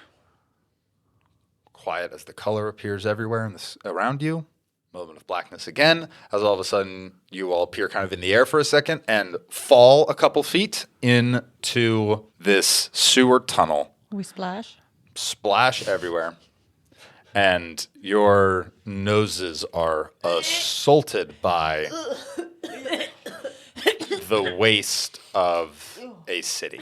Quiet as the color appears everywhere in this around you. Moment of blackness again, as all of a sudden you all appear kind of in the air for a second and fall a couple feet into this sewer tunnel. We splash. Splash everywhere. And your noses are assaulted by the waste of a city.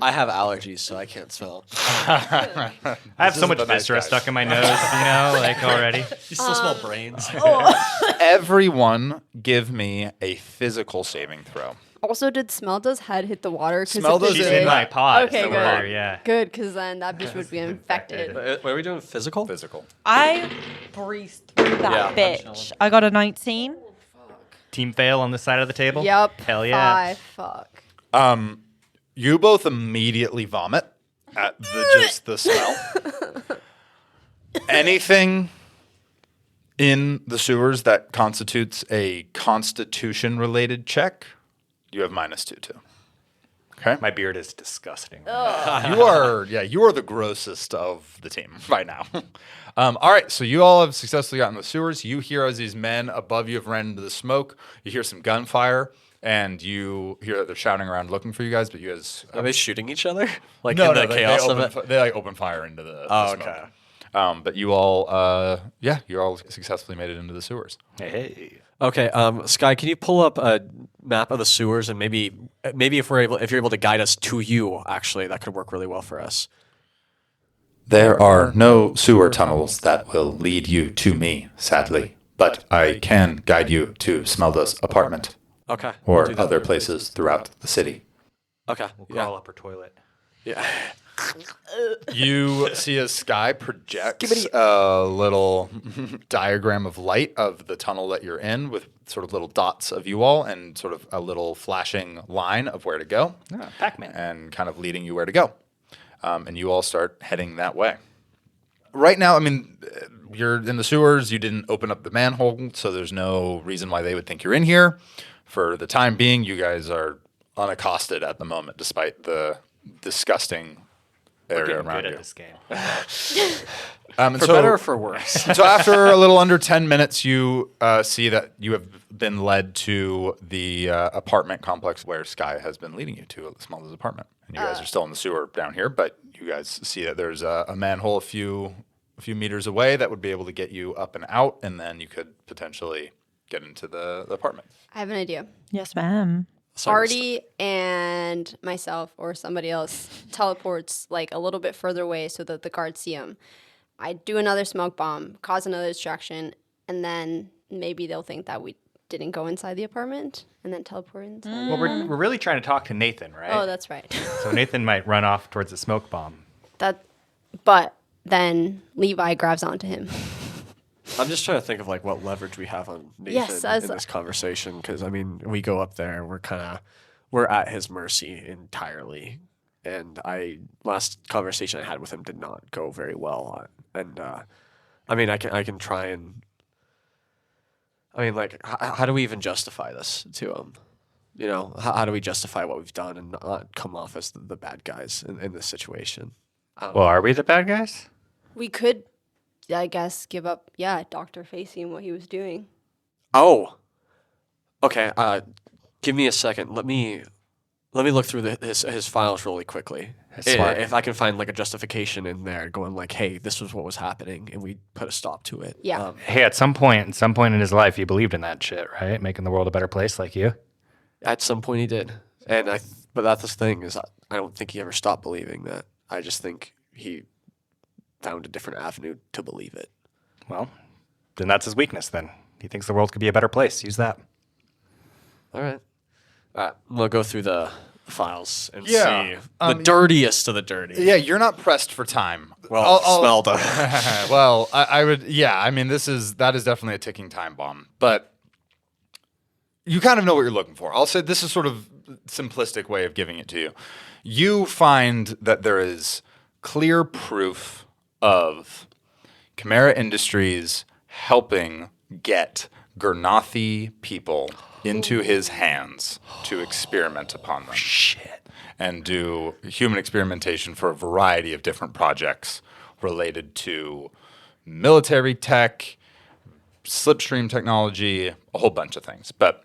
I have allergies, so I can't smell. I have so much the nice viscera guys. stuck in my nose, like already. You still smell brains. Everyone give me a physical saving throw. Also, did Smelda's head hit the water? 'Cause if Smelda's it She's did- in my pod. Okay, so good. we're, yeah. Good, because then that bitch would be infected. What are we doing? Physical? Physical. I breezed through that Yeah, bitch. I got a 19. Team fail on the side of the table? Yep. Hell yeah. Fuck. You both immediately vomit at the smell. Anything in the sewers that constitutes a constitution-related check, you have -2 to. Okay. My beard is disgusting. You are the grossest of the team right now. All right, so you all have successfully gotten the sewers. You hear as these men above you have ran into the smoke. You hear some gunfire, and you hear that they're shouting around looking for you guys. But you guys, Are they shooting each other? Like no, in the chaos they of it? they like open fire into the Oh, smoke. okay. But you all, you all successfully made it into the sewers. Hey. Okay, Sky, can you pull up a map of the sewers and maybe if you're able to guide us to you, actually, that could work really well for us. There are no sewer tunnels that will lead you to me, sadly. But I can guide you to Smelda's apartment Okay. we'll or do that. other places throughout the city. Okay. We'll Yeah. crawl up her toilet. Yeah. You see a sky projects a little diagram of light of the tunnel that you're in with sort of little dots of you all and sort of a little flashing line of where to go Pac-Man. and kind of leading you where to go. And you all start heading that way. Right now, I mean, you're in the sewers. You didn't open up the manhole, so there's no reason why they would think you're in here. For the time being, you guys are unaccosted at the moment, despite the disgusting area Getting around good you. at this game. And For so, better or for worse? so after a little under 10 minutes, you see that you have been led to the apartment complex where Sky has been leading you to, Smelda's apartment. And you guys are still in the sewer down here, but you guys see that there's a manhole a few meters away that would be able to get you up and out, and then you could potentially get into the apartment. I have an idea. Yes, ma'am. Ardi and myself or somebody else teleports like a little bit further away so that the guards see him. I do another smoke bomb, cause another distraction, and then maybe they'll think that didn't go inside the apartment and then teleport inside the Well, apartment? we're really trying to talk to Nathan, right? Oh, that's right. So Nathan might run off towards the smoke bomb. But then Levi grabs onto him. I'm just trying to think of like what leverage we have on Nathan Yes, in this conversation, because I mean, we go up there, we're at his mercy entirely, and last conversation I had with him did not go very well, and I mean, I can try and, I mean, like, how do we even justify this to him? You know, how do we justify what we've done and not come off as the bad guys in this situation? Well, are we the bad guys? We could, I guess, give up, Dr. Facey and what he was doing. Oh, okay. Give me a second. Let me look through his files really quickly. If I can find like a justification in there, going like, "Hey, this was what was happening," and we put a stop to it. Yeah. Hey, at some point in his life, he believed in that shit, right? Making the world a better place, like you. At some point, he did, but that's the thing is, I don't think he ever stopped believing that. I just think he found a different avenue to believe it. Well, then that's his weakness. Then he thinks the world could be a better place. Use that. All right. We'll go through the files and Yeah, see the dirtiest of the dirty. Yeah, you're not pressed for time. Well, Smelda. Well, I would. Yeah, I mean, that is definitely a ticking time bomb. But you kind of know what you're looking for. I'll say this is sort of simplistic way of giving it to you. You find that there is clear proof of Chimera Industries helping get Gurnathi people into his hands to experiment upon them. Shit. And do human experimentation for a variety of different projects related to military tech, slipstream technology, a whole bunch of things. But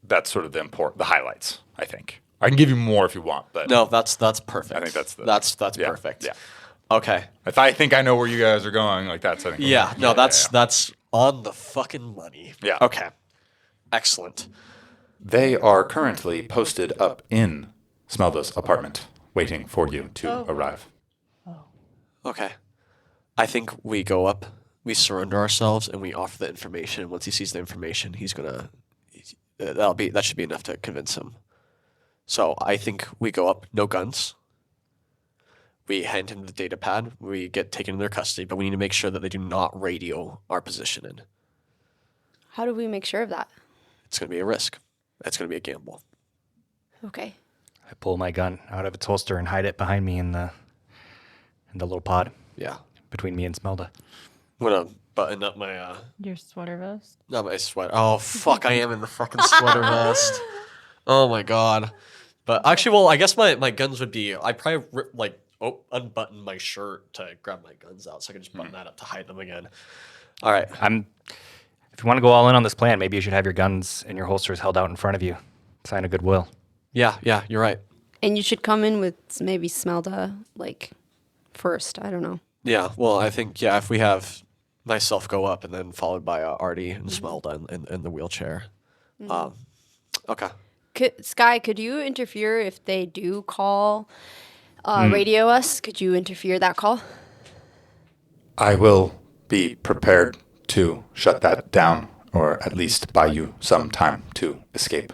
that's sort of the highlights, I think. I can give you more if you want, but No, that's perfect. I think that's that's perfect. Yeah. Okay. If I think I know where you guys are going, like that's I think. Yeah. No, that's on the fucking money. Yeah. Okay. Excellent. They are currently posted up in Smelda's apartment, waiting for you to arrive. Okay. I think we go up, we surrender ourselves, and we offer the information. Once he sees the information, that should be enough to convince him. So I think we go up, no guns. We hand him the data pad. We get taken into their custody, but we need to make sure that they do not radio our position in. How do we make sure of that? It's going to be a risk. It's going to be a gamble. Okay. I pull my gun out of its holster and hide it behind me in the little pod Yeah. between me and Smelda. I'm going to button up my, Your sweater vest. not my sweater. Oh, fuck, I am in the fucking sweater vest. Oh, my God. But actually, well, I guess my guns would be, I'd probably, unbutton my shirt to grab my guns out so I can just button that up to hide them again. All right. If you want to go all in on this plan, maybe you should have your guns and your holsters held out in front of you. Sign a goodwill. Yeah, you're right. And you should come in with maybe Smelda, like, first. I don't know. Yeah, well, I think, if we have myself go up and then followed by Ardi and Smelda in the wheelchair. Okay. Sky, could you interfere if they do call, radio us? Could you interfere that call? I will be prepared to shut that down, or at least buy you some time to escape.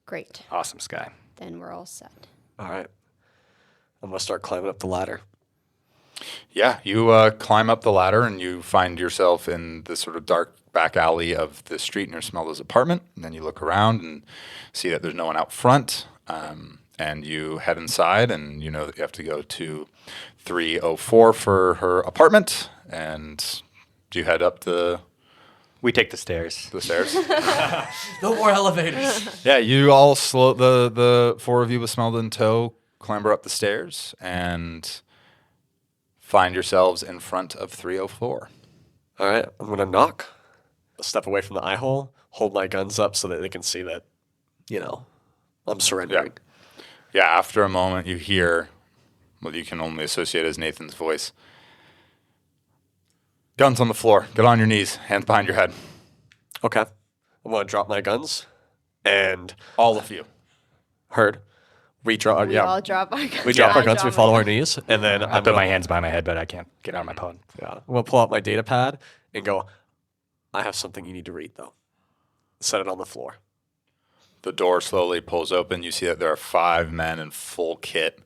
Great. Awesome, Sky. Then we're all set. All right. I'm going to start climbing up the ladder. Yeah, you climb up the ladder and you find yourself in the sort of dark back alley of the street near Smelda's apartment. And then you look around and see that there's no one out front. And you head inside and you know that you have to go to 304 for her apartment. And you head up We take the stairs. the stairs. No more elevators. Yeah, you all the four of you with Smelda in tow clamber up the stairs and find yourselves in front of 304. All right, I'm going to knock, step away from the eye hole, hold my guns up so that they can see that, I'm surrendering. Yeah, after a moment you hear what you can only associate as Nathan's voice. Guns on the floor. Get on your knees. Hands behind your head. Okay. I'm going to drop my guns and All of you. heard. We drop. We all drop our guns. We drop I our guns. drop We my follow our guns. knees, and then I put my hands behind my head, but I can't get out of my pod. Yeah, we'll pull out my data pad and go. I have something you need to read, though. set it on the floor. The door slowly pulls open. You see that there are 5 men in full kit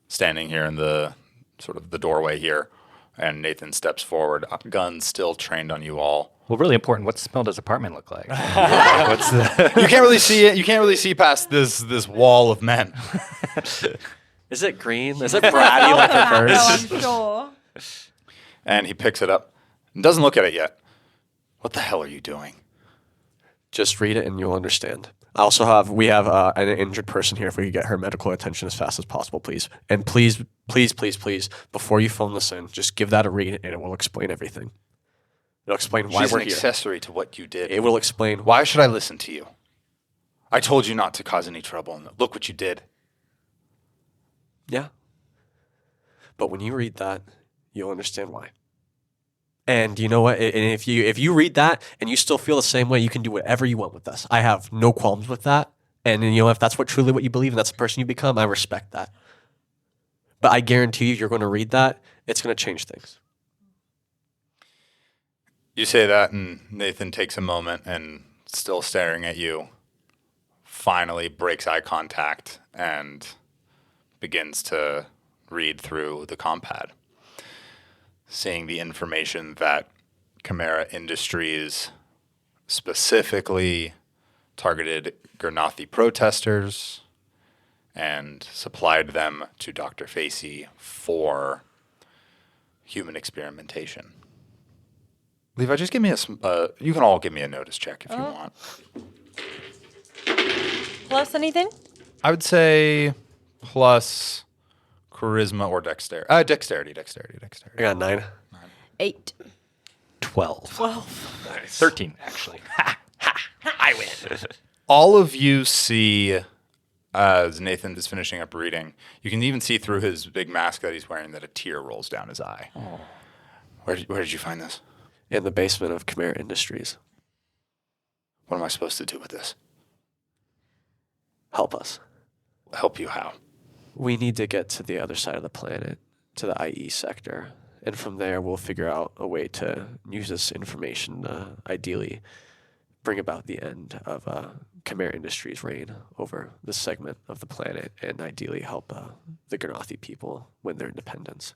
standing here in the sort of the doorway here. And Nathan steps forward, gun still trained on you all. Well, really important. What's Smelda's apartment look like? What's the... You can't really see it. You can't really see past this wall of men. Is it green? Is it bratty like hers? I'm sure. And he picks it up and doesn't look at it yet. What the hell are you doing? Just read it and you'll understand. We have an injured person here. If we could get her medical attention as fast as possible, please. And please, before you phone this in, just give that a read and it will explain everything. It'll explain why She's we're an here. accessory to what you did. It will explain Why should I listen to you? I told you not to cause any trouble, and look what you did. Yeah. But when you read that, you'll understand why. And you know what? And if you read that and you still feel the same way, you can do whatever you want with us. I have no qualms with that. And you know, if that's truly what you believe and that's the person you become, I respect that. But I guarantee you're going to read that, it's going to change things. You say that, and Nathan takes a moment and, still staring at you, finally breaks eye contact and begins to read through the compad, seeing the information that Chimera Industries specifically targeted Gurnathi protesters and supplied them to Dr. Facey for human experimentation. Levi, just give me you can all give me a notice check if you want. Plus anything? I would say plus charisma or dexterity. Dexterity. I got 9. 8. 12. Nice. 13, actually. I win. All of you see, as Nathan is finishing up reading, you can even see through his big mask that he's wearing that a tear rolls down his eye. Oh. Where did you find this? In the basement of Chimera Industries. What am I supposed to do with this? Help us. Help you how? We need to get to the other side of the planet, to the IE sector. And from there, we'll figure out a way to use this information to ideally bring about the end of Chimera Industries' reign over this segment of the planet and ideally help the Gurnathi people win their independence.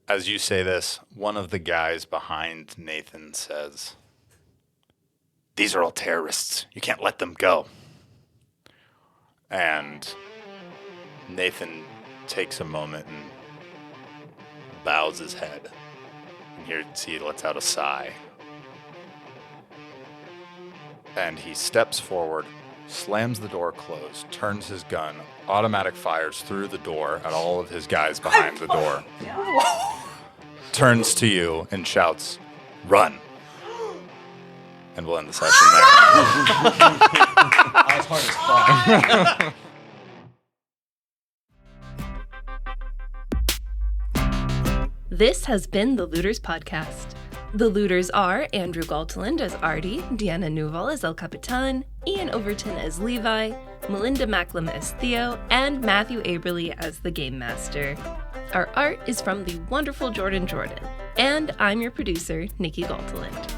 As you say this, one of the guys behind Nathan says, "These are all terrorists. You can't let them go." And Nathan takes a moment and bows his head. And here, see, he lets out a sigh. And he steps forward, slams the door closed, turns his gun, automatic fires through the door at all of his guys behind the door, turns to you and shouts, "Run!" And we'll end the session there. That was hard as fuck. This has been the Looters Podcast. The Looters are Andrew Galteland as Ardi, Deanna Núval as El Capitan, Ian Overton as Levi, Melinda Macklem as Theo, and Mathew Aberly as the Game Master. Our art is from the wonderful Jordan, and I'm your producer, Nikki Galteland.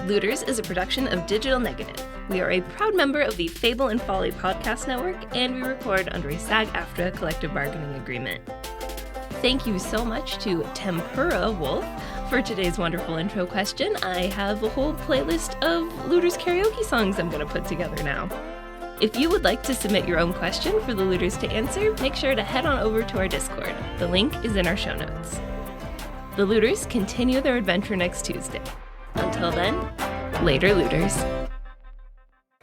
Looters is a production of Digital Negative. We are a proud member of the Fable and Folly Podcast Network, and we record under a SAG-AFTRA collective bargaining agreement. Thank you so much to Tempura Wolf for today's wonderful intro question. I have a whole playlist of Looters karaoke songs I'm going to put together now. If you would like to submit your own question for the Looters to answer, make sure to head on over to our Discord. The link is in our show notes. The Looters continue their adventure next Tuesday. Until then, later, Looters.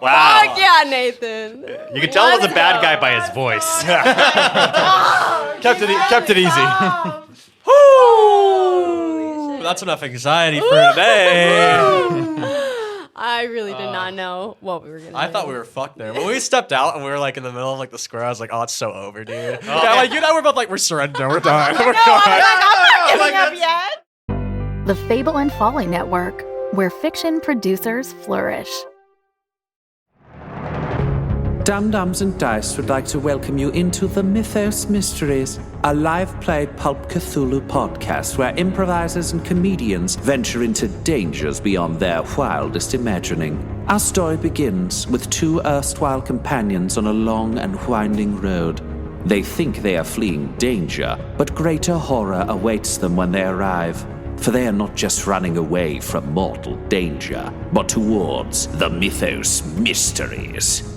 Wow. Fuck yeah, Nathan. You can tell it was a bad guy by his voice. Kept it easy. That's enough anxiety for today. I really did not know what we were going to do. I thought we were fucked there. When we stepped out and we were like in the middle of like the square, I was like, oh, it's so over, dude. Yeah, like you and I were both like, we're surrendering, we're done. We're gone. The Fable and Folly Network, where fiction producers flourish. Dum-Dums and Dice would like to welcome you into the Mythos Mysteries, a live-play Pulp Cthulhu podcast where improvisers and comedians venture into dangers beyond their wildest imagining. Our story begins with two erstwhile companions on a long and winding road. They think they are fleeing danger, but greater horror awaits them when they arrive. For they are not just running away from mortal danger, but towards the Mythos Mysteries.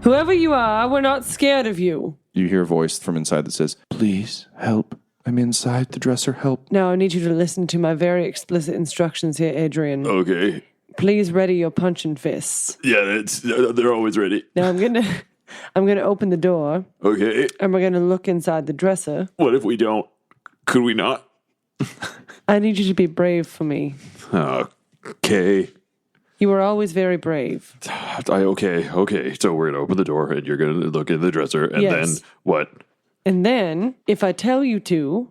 Whoever you are, we're not scared of you. You hear a voice from inside that says, "Please, help. I'm inside the dresser, help." Now I need you to listen to my very explicit instructions here, Adrian. Okay. Please ready your punching fists. Yeah, they're always ready. Now I'm gonna open the door. Okay. And we're gonna look inside the dresser. What if we don't? Could we not? I need you to be brave for me. Okay. You were always very brave. Okay. So we're gonna open the door and you're gonna look in the dresser and then what? And then, if I tell you to,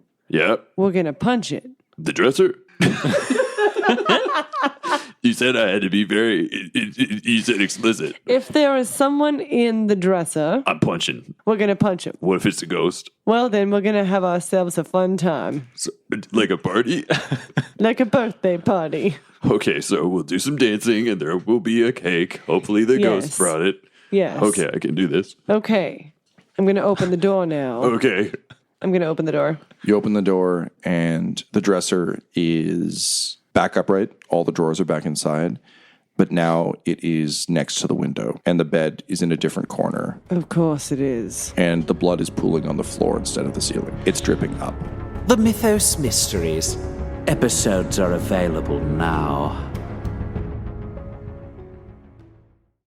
we're gonna punch it. The dresser? You said I had to be you said explicit. If there is someone in the dresser, I'm punching. We're gonna punch him. What if it's a ghost? Well, then we're gonna have ourselves a fun time. So, like a party? Like a birthday party. Okay, so we'll do some dancing and there will be a cake. Hopefully the ghost brought it. Yes. Okay, I can do this. Okay. I'm gonna open the door now. Okay. I'm gonna open the door. You open the door and the dresser is back upright. All the drawers are back inside. But now it is next to the window. And the bed is in a different corner. Of course it is. And the blood is pooling on the floor instead of the ceiling. It's dripping up. The Mythos Mysteries. Episodes are available now.